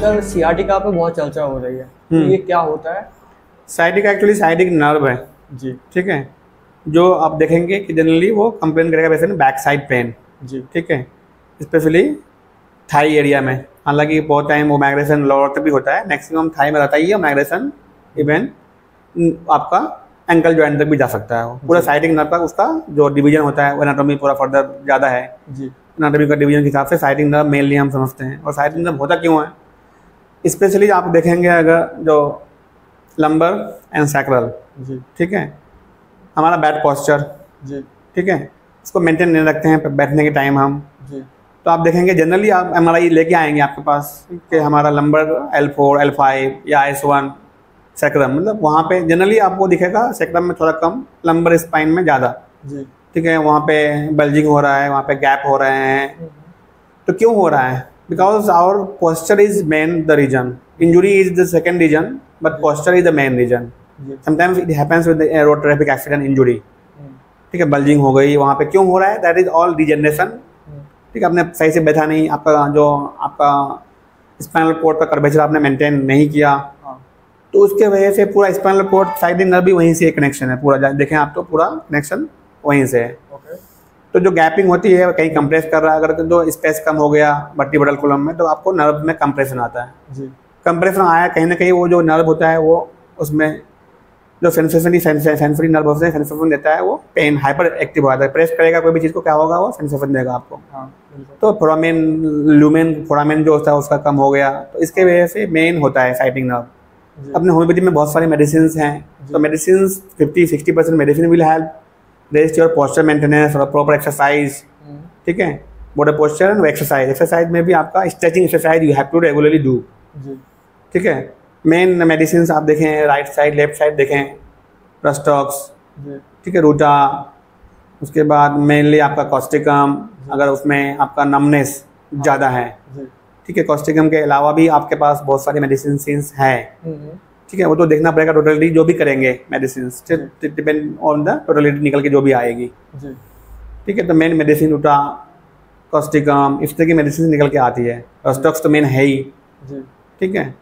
Sir sciatica पे बहुत चर्चा हो रही है, तो ये क्या होता है? साइटिका एक्चुअली साइटिक नर्व है जी। ठीक है, जो आप देखेंगे कि जनरली वो कंप्लेन करेगा पेशेंट बैक साइड पेन। जी। ठीक है, स्पेशली थाई एरिया में। हालांकि बहुत टाइम वो माइग्रेशन लोअर तक भी होता है, मैक्सिमम थाई में रहता ही है माइग्रेशन। इवन आपका एंकल जॉइंट तक भी जा सकता है। वो पूरा साइटिक नर्व का उसका जो डिवीजन होता है वो एनाटॉमी पूरा फर्दर ज़्यादा है। जी। एनाटॉमी का डिवीजन के हिसाब से साइटिक नर्व मेनली हम समझते हैं। और साइटिक नर्व होता क्यों है, स्पेशली आप देखेंगे अगर जो लंबर एंड सैक्रल, जी। ठीक है, हमारा बैड पोस्चर, जी। ठीक है, इसको मेंटेन नहीं रखते हैं बैठने के टाइम हम। जी। तो आप देखेंगे जनरली आप MRI लेके आएंगे आपके पास कि हमारा लंबर L4 L5 या S1 सैक्रम, मतलब वहाँ पे जनरली आपको दिखेगा सैक्रम में थोड़ा कम, लंबर स्पाइन में ज़्यादा। जी। ठीक है, वहाँ पे बल्जिंग हो रहा है, वहाँ पे गैप हो रहे हैं। तो क्यों हो रहा है? Because our posture is main the reason, injury is the second reason, but posture is the main reason. Sometimes it happens with road traffic accident injury. ठीक है, बल्जिंग हो गई वहाँ पे, क्यों हो रहा है? That is all degeneration. ठीक है, आपने सही से बैठा नहीं, आपका स्पाइनल कोर्ड का कर्वेचर आपने मेंटेन नहीं किया, तो उसके वजह से पूरा स्पाइनल कोर्ड साइडिक नर्व भी वहीं से कनेक्शन है पूरा। देखें आप तो पूरा कनेक्शन वहीं से है। तो जो गैपिंग होती है कहीं कंप्रेस कर रहा है, अगर जो स्पेस कम हो गया वर्टिब्रल कॉलम में, तो आपको नर्व में कंप्रेशन आता है। कंप्रेशन आया कहीं ना कहीं, वो जो नर्व होता है वो उसमें जो सेंसरी नर्व होता है, सेंसेशन देता है, वो पेन हाइपर एक्टिव हो जाता है। प्रेस करेगा कोई भी चीज़ को, क्या होगा, वो सेंसेशन देगा आपको। तो फोरामेन लूमेन फोरामेन जो होता है उसका कम हो गया, तो इसके वजह से मेन होता है साइटिक नर्व। अपने होम्योपैथी में बहुत सारे मेडिसिन हैं, तो medicine 50-60% medicine will help rest your posture maintenance और प्रॉपर एक्सरसाइज। ठीक है, बॉडी पोस्चर एंड एक्सरसाइज में भी आपका stretching exercise you have to regularly do. ठीक है, मेन मेडिसिन आप देखें राइट साइड लेफ्ट साइड देखें, रस्टॉक्स, ठीक है, रूटा, उसके बाद मेनली आपका कॉस्टिकम, अगर उसमें आपका नमनेस ज़्यादा है। ठीक है, कॉस्टिकम के अलावा भी आपके पास बहुत सारी मेडिसिन हैं। ठीक है, वो तो देखना पड़ेगा टोटलिटी जो भी करेंगे medicine, depend on the totality निकल के जो भी आएगी। ठीक है, तो मेन मेडिसिन रूटा, कॉस्टिकम, इस तरह की मेडिसिन निकल के आती है। रस्टॉक्स तो मेन है ही। ठीक है,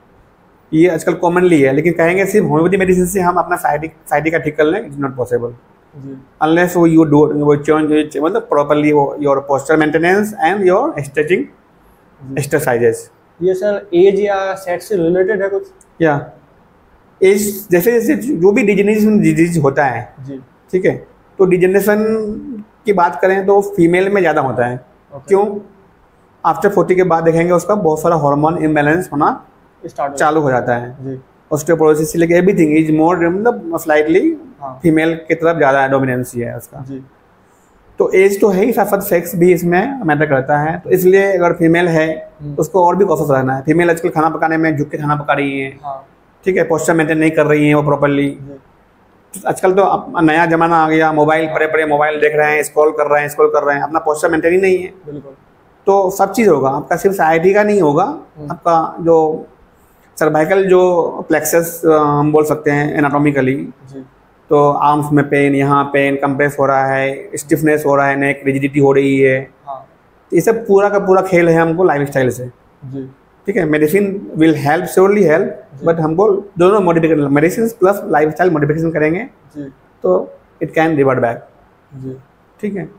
ये आजकल कॉमनली है, लेकिन कहेंगे सिर्फ होम्योपैथी मेडिसिन से हम अपना साइटिक का ठीक कर लें, इट्स नॉट पॉसिबल अनलेस वो यू डू वो चेंज, मतलब प्रॉपरली वो your posture maintenance and your stretching exercises. ये सर एज या सेट से रिलेटेड है कुछ? या एज जैसे जैसे जो भी डिजेनरेशन डिजीज होता है, ठीक है, तो डिजेनरेशन की बात करें तो फीमेल में ज़्यादा होता है। क्यों? आफ्टर 40 के बाद देखेंगे उसका बहुत सारा हार्मोन इम्बैलेंस होना चालू हो जाता है। ऑस्टियोपोरोसिस से लेके एवरीथिंग इज मोर, मतलब स्लाइटली फीमेल की तरफ ज़्यादा डोमिनेंसी है उसका। तो एज तो है ही, साथ साथ सेक्स भी इसमें मैटर करता है। तो इसलिए अगर फीमेल है तो उसको और भी कॉशस रहना है। फीमेल आजकल खाना पकाने में झुक के खाना पका रही है। ठीक है, पोस्चर मेंटेन नहीं कर रही है वो प्रॉपरली। आजकल तो नया जमाना आ गया, मोबाइल बड़े मोबाइल देख रहे हैं, स्क्रॉल कर रहे हैं, अपना पोस्चर मेंटेन ही नहीं है। तो सब चीज़ होगा आपका, सिर्फ साइटिक का नहीं होगा, आपका जो सर्वाइकल जो प्लेक्सस हम बोल सकते हैं एनाटॉमिकली, तो आर्म्स में पेन, यहाँ पेन, कंप्रेस हो रहा है, स्टिफनेस हो रहा है, नेक रिजिडिटी हो रही है। तो ये सब पूरा का पूरा खेल है हमको लाइफस्टाइल से। ठीक है, medicine will help, surely help, but हमको दोनों modification, medicine plus lifestyle modification करेंगे तो इट कैन रिवर्ट बैक। ठीक है,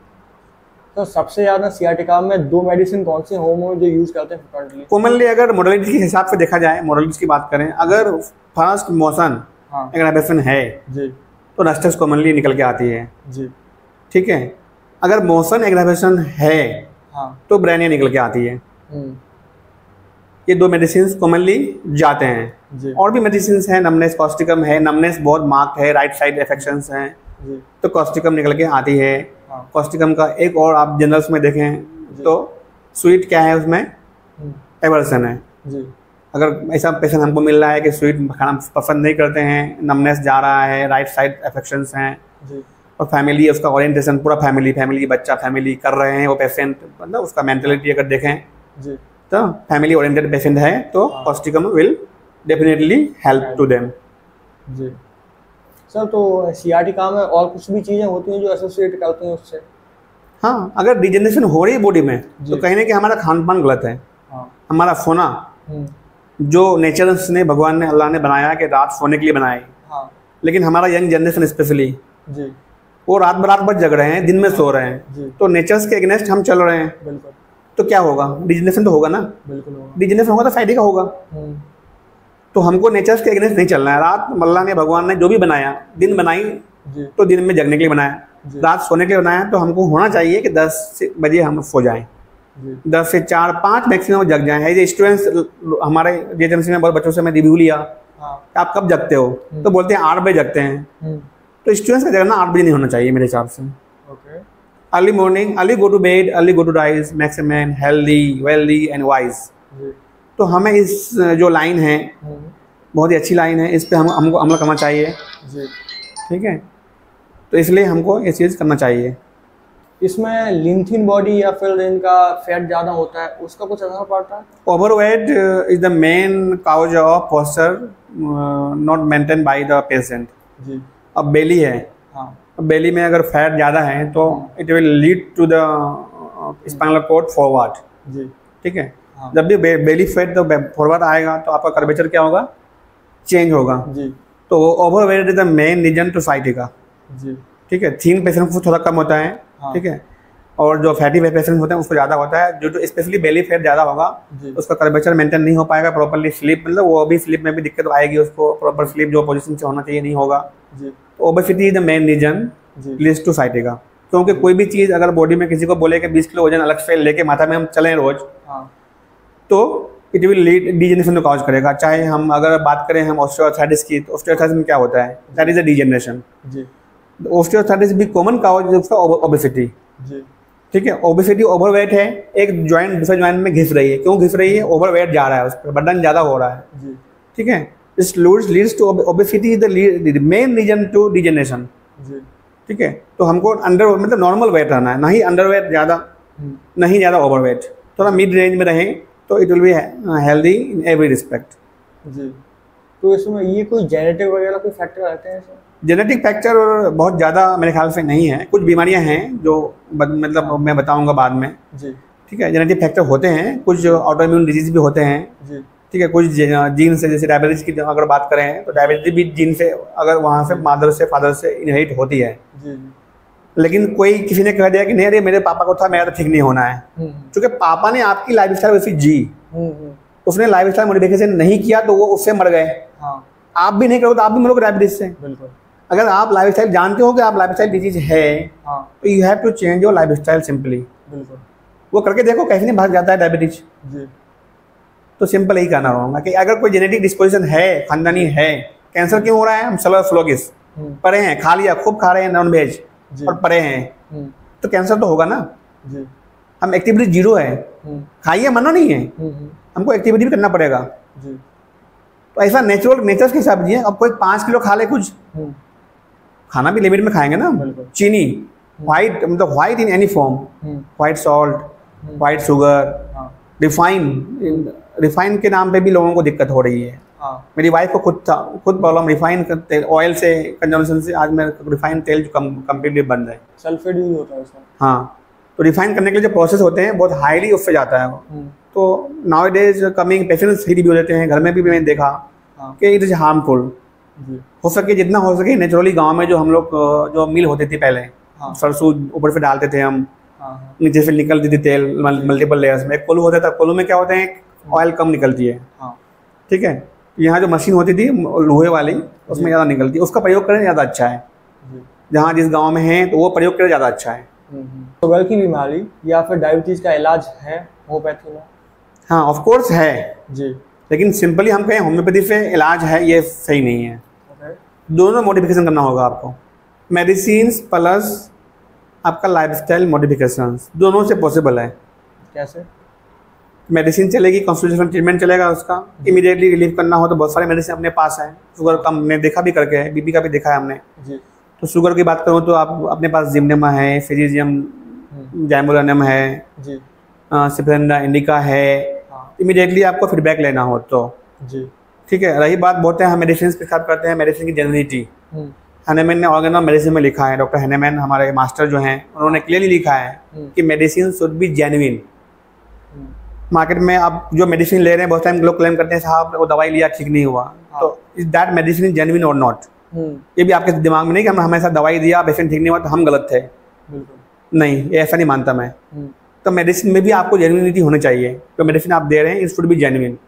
तो सबसे ज़्यादा सियाटिका में दो मेडिसिन कौन से होमो जो यूज़ करते हैं फ्रिक्वेंटली? कॉमनली अगर मोडालिटी के हिसाब से देखा जाए, मोडालिटी की बात करें, अगर फास्ट मोशन एग्रावेशन है तो रस्टक्स कॉमनली निकल के आती है। ठीक है, अगर मोशन एग्रावेशन है तो ब्रेनिया निकल के आती है। ये दो मेडिसिन कॉमनली जाते हैं। और भी मेडिसिन हैं, नमनेस, कॉस्टिकम है, नमनेस बहुत मार्क्ड है, राइट साइड इफेक्शंस हैं, तो कॉस्टिकम निकल के आती है। कॉस्टिकम का एक और आप जनरल्स में देखें तो स्वीट क्या है, उसमें एवर्सन है। अगर ऐसा पेशेंट हमको मिल रहा है कि स्वीट खाना पसंद नहीं करते हैं, नमनेस जा रहा है, राइट साइड इफेक्शंस हैं, और फैमिली उसका ओरिएंटेशन पूरा फैमिली बच्चा फैमिली कर रहे हैं, वो पेशेंट मतलब उसका मेंटलिटी अगर देखें तो फैमिली ओरिएंटेड पेशेंट है, तो कॉस्टिकम will definitely help to them. जी सर, तो सियाटिका में और कुछ भी चीज़ें होती हैं जो एसोसिएट करती हैं उससे? हाँ, अगर डिजेनरेशन हो रही है बॉडी में तो कहीं ना कहीं हमारा खान पान गलत है, हमारा सोना जो नेचर ने, भगवान ने, अल्लाह ने बनाया कि रात सोने के लिए बनाई, हाँ लेकिन हमारा यंग जनरेशन स्पेशली जी वो रात भर जग रहे हैं, दिन में सो रहे हैं, जी तो नेचर्स के अगेंस्ट हम चल रहे हैं, बिल्कुल तो क्या होगा? डिजनरेशन तो होगा ना। बिल्कुल होगा। डिजनरेशन होगा तो फायदे का होगा। तो हमको नेचर्स के अगेंस्ट नहीं चलना है। रात अल्लाह ने, भगवान ने जो भी बनाया, दिन बनाई जी तो दिन में जगने के लिए बनाया, जी रात सोने के लिए बनाया, तो हमको होना चाहिए कि 10 बजे हम सो जाएं, जी 10 से 4-5 मैक्सिमम जग जाएं। एज ए स्टूडेंट्स हमारे एजेंसी में बहुत बच्चों से मैं रिव्यू लिया, हाँ आप कब जगते हो, तो बोलते हैं 8 बजे जगते हैं। तो स्टूडेंट्स का जगना 8 बजे नहीं होना चाहिए मेरे हिसाब से। Okay early morning, early go to bed, early go to rise, maximum healthy, wealthy and wise. जी तो हमें इस जो लाइन है, बहुत ही अच्छी लाइन है, इस पे हमको अमल करना चाहिए, जी ठीक है। तो इसलिए हमको ये चीज़ करना चाहिए। इसमें लीन बॉडी या फिर इनका फैट ज़्यादा होता है, उसका कुछ असर पड़ता है? Overweight is the main cause of posture not maintain by the patient. जी अब बेली है, हाँ अब बेली में अगर फैट ज़्यादा है तो it will lead to the spinal cord forward, जी ठीक है। हाँ जब भी बेली फैट तो फॉरवर्ड आएगा तो आपका कर्वेचर क्या होगा? चेंज होगा। जी तो overweight is the main reason to sciatica, जी ठीक है। थीन पेशेंट को थोड़ा कम होता है, हाँ ठीक है, और जो फैटी पेशेंट होते हैं उसको ज़्यादा होता है। जो स्पेशली बेली फैट ज़्यादा होगा जी उसका कर्वेचर मेंटेन नहीं हो पाएगा प्रॉपर्ली, स्लीप मतलब वो भी स्लीप में भी दिक्कत आएगी उसको, प्रॉपर स्लीप जो पोजीशन से होना चाहिए नहीं होगा। जी obesity is the main reason जी लीड्स टू साइटिका। क्योंकि कोई भी चीज़ अगर बॉडी में किसी को बोले कि 20 किलो वजन अलग से लेके माथा में हम चलें रोज, हाँ तो इट विल लीड डीजेनरेशन को कॉज करेगा। चाहे हम अगर बात करें हम ऑस्टियोआर्थराइटिस की, तो ऑस्टियोआर्थराइटिस में क्या होता है? That is a degeneration. जी ऑस्टियोआर्थराइटिस भी कॉमन काउज है उसका ओबेसिटी, जी ठीक है। ओबेसिटी ओवरवेट है, एक जॉइंट दूसरे जॉइंट में घिस रही है, क्यों घिस रही है? ओवरवेट जा रहा है, उस पर बर्डन ज़्यादा हो रहा है, जी ठीक है। This leads to obesity is the main reason to degeneration, जी ठीक है। तो हमको अंडर मतलब नॉर्मल वेट रहना है, ना ही अंडरवेट ज़्यादा, नहीं ज़्यादा ओवरवेट, थोड़ा मिड रेंज में रहें तो it will be healthy in every respect. जी तो इसमें ये कोई जेनेटिक वगैरह कोई फैक्टर रहते हैं इसमें? जेनेटिक फैक्टर बहुत ज़्यादा मेरे ख्याल से नहीं है। कुछ बीमारियां हैं जो मतलब मैं बताऊंगा बाद में, जी ठीक है। जेनेटिक फैक्टर होते हैं, कुछ ऑटोइम्यून डिजीज भी होते हैं, जी ठीक है। कुछ जीन से, जैसे डायबिटीज की अगर बात करें तो डायबिटीज भी जीन से, अगर वहाँ से मादर से फादर से इनहेरिट होती है। जी जी लेकिन कोई किसी ने कह दिया कि नहीं अरे मेरे पापा को था, मेरा तो ठीक नहीं होना है, क्योंकि पापा ने आपकी लाइफस्टाइल वैसी जी, उसने लाइफस्टाइल मॉडिफिकेशन नहीं किया तो वो उससे मर गए। हाँ आप भी नहीं करोगे तो आप भी मरोगे डायबिटीज से। बिल्कुल अगर आप लाइफस्टाइल जानते हो कि आप लाइफस्टाइल डिजीज है, हाँ तो you have to change your lifestyle simply. बिल्कुल वो करके देखो कैसे नहीं भाग जाता है डायबिटीज। जी तो सिंपल यही कहना रहूँगा कि अगर कोई जेनेटिक डिस्पोजिशन है, खानदानी है, कैंसर क्यों हो रहा है? हम फ्लोगिस परे हैं, खा लिया, खूब खा रहे हैं नॉन वेज जी और परे हैं, तो कैंसर तो होगा ना। जी हम एक्टिविटी जीरो है, खाइए मना नहीं है, हमको एक्टिविटी भी करना पड़ेगा। जी तो ऐसा नेचर्स के हिसाब से अब कोई 5 किलो खा ले, कुछ खाना भी लिमिट में खाएंगे ना। बिल्कुल। चीनी वाइट, मतलब white in any form, white salt, white sugar, हाँ रिफाइन के नाम पे भी लोगों को दिक्कत हो रही है। हाँ मेरी वाइफ को खुद प्रॉब्लम रिफाइन तेल, ऑयल से कंजम्पशन से। आज मैं रिफाइन तेल जो कम्प्लीटली बंद है। सल्फेट यूज होता है उसमें। हाँ, तो रिफाइन करने के लिए जो प्रोसेस होते हैं बहुत हाईली उससे जाता है वो। तो नाउ डेज कमिंग पेशेंट्स ही रिव्यू देते हैं, घर में भी मैंने देखा हाँ कि इट इज हार्मफुल। जी हो सके जितना हो सके नेचुरली, गांव में जो हम लोग जो मिल होती थी पहले, हाँ सरसों ऊपर से डालते थे हम, हाँ नीचे से निकलती थी तेल मल्टीपल लेयर्स में। कोलू होता था, कोलू में क्या होते हैं, ऑयल कम निकलती है, हाँ ठीक है। यहाँ जो मशीन होती थी लोहे वाली, उसमें ज़्यादा निकलती है, उसका प्रयोग करें ज़्यादा अच्छा है। जी जहाँ जिस गांव में है तो वो प्रयोग करें ज़्यादा अच्छा है। शुगर की बीमारी या फिर डायबिटीज का इलाज है होम्योपैथी में? हाँ ऑफ कोर्स है, जी लेकिन सिंपली हम कहें होम्योपैथी से इलाज है, ये सही नहीं है। ओके दोनों मॉडिफिकेशन करना होगा आपको, मेडिसिन प्लस आपका लाइफस्टाइल मॉडिफिकेशन, दोनों से पॉसिबल है। कैसे? मेडिसिन चलेगी, कंसल्टेशन ट्रीटमेंट चलेगा, उसका इमीडिएटली रिलीव करना हो तो बहुत सारे मेडिसिन अपने पास है। शुगर का हमने देखा भी करके है, बीपी का भी देखा है हमने। जी तो शुगर की बात करूँ तो आप अपने पास जिम्नेमा है, फिजिजियम जैमुलानम है, जी सिप्रेंडा इंडिका है। हाँ इमीडिएटली आपको फीडबैक लेना हो तो, जी ठीक है। रही बात बहुत है हम मेडिसिन प्रिस्क्राइब करते हैं, मेडिसिन की जेन्युइनिटी हैनेमैन ने ऑर्गन ऑफ मेडिसिन में लिखा है, डॉक्टर हैनेमैन हमारे मास्टर जो हैं उन्होंने क्लियरली लिखा है कि medicine should be genuine. Market में आप जो मेडिसिन ले रहे हैं बहुत टाइम लोग क्लेम करते हैं साहब वो दवाई लिया ठीक नहीं हुआ, तो is that medicine is genuine और नॉट? ये भी आपके दिमाग में नहीं कि हम हमेशा दवाई दिया पेशेंट ठीक नहीं हुआ तो हम गलत थे। नहीं, ये ऐसा नहीं मानता मैं। तो मेडिसिन में भी आपको जेन्युइनिटी होनी चाहिए, तो मेडिसिन आप दे रहे हैं इट शुड बी जेन्युइन।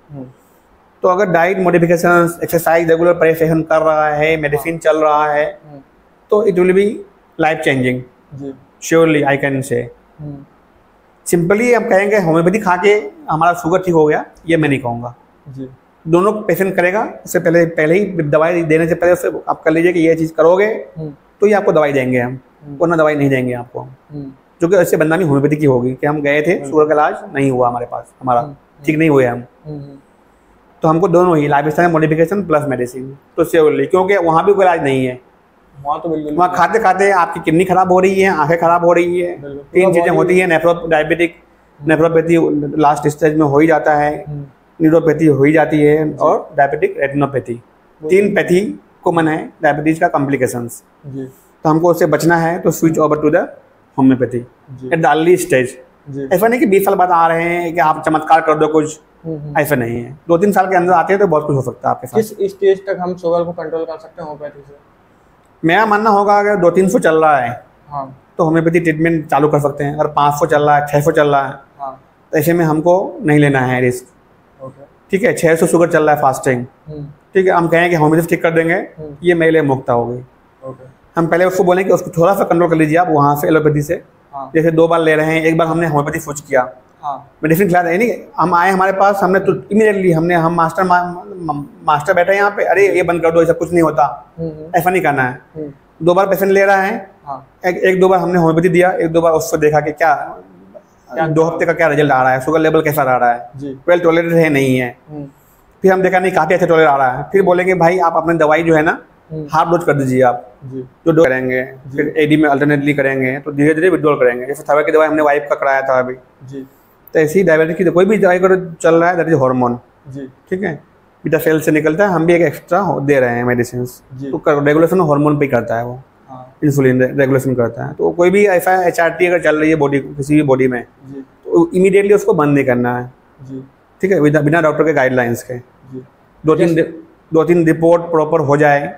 तो अगर diet modification, exercise regular precision कर रहा है, मेडिसिन चल रहा है, तो it will B life changing surely, I can say. Simply आप कहेंगे होम्योपैथी खा के हमारा शुगर ठीक हो गया, ये मैं नहीं कहूँगा। दोनों पेशेंट करेगा, उससे पहले ही दवाई देने से पहले उससे आप कर लीजिए कि ये चीज़ करोगे तो ये आपको दवाई देंगे हम, वरना दवाई नहीं देंगे आपको। जो कि ऐसे बदनामी होम्योपैथी की होगी कि हम गए थे शुगर का इलाज नहीं हुआ, हमारे पास हमारा ठीक नहीं हुए हम। तो हमको दोनों ही life style modification plus medicine, तो श्योरली, क्योंकि वहाँ भी कोई इलाज नहीं है। वहाँ तो बिल्कुल वहाँ खाते खाते आपकी किडनी खराब हो रही है, आंखें खराब हो रही है, 3 चीज़ें होती है। डायबिटिक नेफ्रोपैथी लास्ट स्टेज में हो ही जाता है, न्यूरोपैथी हो ही जाती है, और डायबिटिक रेटिनोपैथी, 3 पैथी कॉमन है डायबिटीज का कॉम्प्लिकेशंस। तो हमको उससे बचना है तो switch over to the homeopathy at the early stage. ऐसा नहीं कि 20 साल बाद आ रहे हैं कि आप चमत्कार कर दो कुछ, ऐसा नहीं है। 2-3 साल के अंदर आते हैं तो बहुत कुछ हो सकता है आपके साथ। किस स्टेज तक हम शुगर को कंट्रोल कर सकते हैं होम्योपैथी से? मेरा मानना होगा अगर 200-300 चल रहा है तो होम्योपैथी ट्रीटमेंट चालू कर सकते हैं। अगर 500 चल रहा है, 600 चल रहा है, तो ऐसे में हमको नहीं लेना है रिस्क। ठीक है, 600 शुगर चल रहा है फास्टिंग, ठीक है, हम कहें कि होम्योपैथी ठीक कर देंगे, ये मेरे लिए मुक्ता हो गई। हम पहले उसको बोलें कि उसको थोड़ा सा कंट्रोल कर लीजिए आप वहाँ से एलोपैथी से। जैसे 2 बार ले रहे हैं, एक बार हमने होम्योपैथी स्विच किया, मेडिसिन खिला रहे नहीं, हम आए हमारे पास, हमने तो इमीडिएटली हम मास्टर बैठे हैं यहाँ पे, अरे ये बंद कर दो, ऐसा कुछ नहीं होता, ऐसा नहीं करना है। 2 बार पेशेंट ले रहा है, एक 2 बार हमने होम्योपैथी दिया, 1-2 बार उसको देखा कि क्या 2 हफ्ते का क्या रिजल्ट आ रहा है, शुगर लेवल कैसा आ रहा है, वेल टॉलरेटेड है नहीं है। फिर हम देखा नहीं काफ़ी अच्छा टॉलरेट आ रहा है, फिर बोलेंगे भाई आप अपनी दवाई जो है ना हाफ डोज कर दीजिए आप, जो डोज करेंगे, फिर एडी में अल्टरनेटली करेंगे, तो धीरे धीरे विड्रॉल करेंगे। जैसे थायराइड की दवाई हमने वाइफ का कराया था अभी, तो ऐसे ही डायबिटीज की कोई भी दवाई का चल रहा है, दैट इज हार्मोन, ठीक है, बीटा सेल से निकलता है, हम भी एक एक्स्ट्रा दे रहे हैं मेडिसिन, तो रेगुलेशन हार्मोन पे करता है वो, इंसुलिन रेगुलेशन करता है। तो कोई भी ऐसा HRT अगर चल रही है बॉडी, किसी भी बॉडी में, तो इमीडिएटली उसको बंद नहीं करना है, ठीक है, बिना डॉक्टर के गाइडलाइंस के। 2-3 रिपोर्ट प्रॉपर हो जाए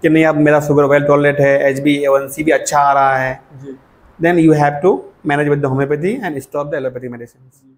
कि नहीं अब मेरा शुगर वेल टॉलरेट है, HbA1c भी अच्छा आ रहा है, then you have to manage with the homeopathy and stop the allopathy medicine.